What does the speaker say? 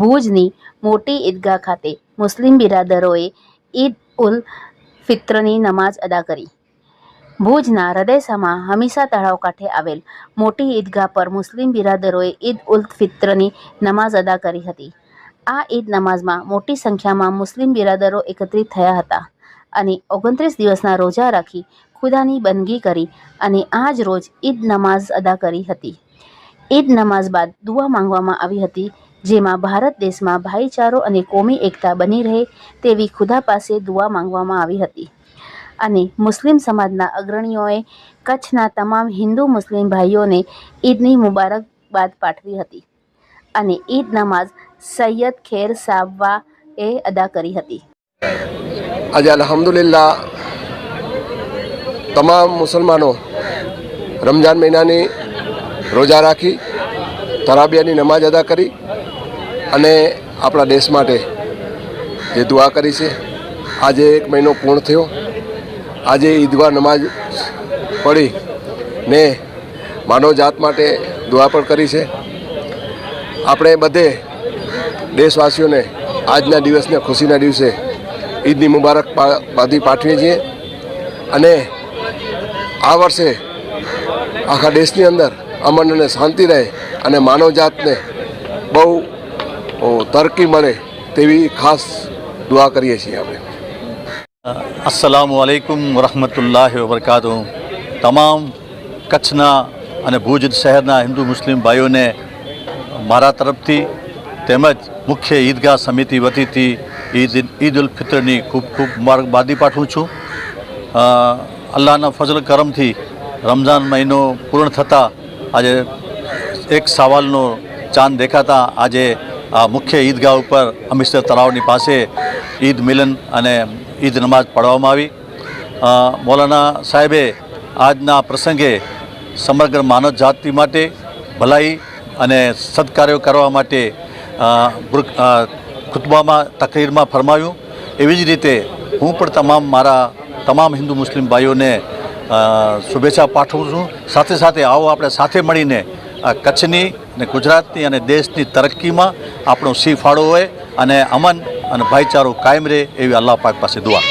ભુજની મોટી ઈદગાહ ખાતે મુસ્લિમ બિરાદરોએ ઈદ ઉલ ફિત્રની નમાઝ અદા કરી। ભુજના હૃદયસામાં હમીસા તળાવ કાંઠે આવેલ મોટી ઈદગાહ પર મુસ્લિમ બિરાદરોએ ઈદ ઉલ ફિત્રની નમાઝ અદા કરી હતી। આ ઈદ નમાઝમાં મોટી સંખ્યામાં મુસ્લિમ બિરાદરો એકત્રિત થયા હતા અને 29 દિવસના રોજા રાખી ખુદાની બંદગી કરી અને આજ રોજ ઈદ નમાઝ અદા કરી હતી। ઈદ નમાઝ બાદ દુઆ માંગવામાં આવી હતી, જેમાં ભારત દેશમાં ભાઈચારો અને કોમી એકતા બની રહે તેવી ખુદા પાસે દુઆ માંગવામાં આવી હતી અને મુસ્લિમ સમાજના અગ્રણીઓએ કચ્છના તમામ હિન્દુ મુસ્લિમ ભાઈઓને ઈદની મુબારકબાદ પાઠવી હતી અને ઈદ નમાઝ સૈયદ ખેર સાબવાએ અદા કરી હતી। આજે અલ્હમ્દુલિલ્લાહ તમામ મુસલમાનો રમજાન મહિનાની રોજા રાખી તરાબિયાની નમાજ અદા કરી અને આપણા દેશ માટે જે દુઆ કરી છે। આજે 1 મહિનો પૂર્ણ થયો। આજે ઈદગાહ નમાજ પઢી ને માનવ જાત માટે દુઆ પણ કરી છે। આપણે બધે દેશવાસીઓને આજના દિવસને ખુશીના દિવસે ઈદની મુબારકબાદી પાઠવીએ છીએ અને આ વર્ષે આખા દેશની અંદર અમન અને શાંતિ રહે અને માનવજાતને બહુ તરક્કી મળે તેવી ખાસ દુઆ કરીએ છીએ આપણે। अस्सलामुअलैकुम वरहमतुल्लाहि वबरकातुहू। તમામ કચ્છના અને ભુજ શહેરના હિન્દુ મુસ્લિમ ભાઈઓને મારા તરફથી તેમજ મુખ્ય ઈદગાહ સમિતિ વતીથી ઈદ ઉલ ફિત્રની ખૂબ ખૂબ મુબારકબાદી પાઠવું છું। અલ્લાહના ફઝલ કરમથી રમઝાન મહિનો પૂર્ણ થતાં આજે 1 સાવલનો ચાંદ દેખાતા આજે આ મુખ્ય ઈદગાહ ઉપર હમીસર તળાવની પાસે ઈદ મિલન અને ઈદ નમાઝ પઢવામાં આવી। મૌલાના સાહેબે આજના પ્રસંગે સમગ્ર માનવ જાતિ માટે ભલાઈ અને સદકાર્યો કરવા માટે ખુતબામાં તકરીરમાં ફરમાવ્યું। એવી જ રીતે હું પણ મારા તમામ હિન્દુ મુસ્લિમ ભાઈઓને શુભેચ્છા પાઠવું છું। સાથે સાથે આવો આપણે સાથે મળીને આ કચ્છની અને ગુજરાતની અને દેશની તરક્કીમાં આપણો સી ફાળો હોય અને અમન અને ભાઈચારો કાયમ રહે એવી અલ્લાહ પાક પાસે દુઆ।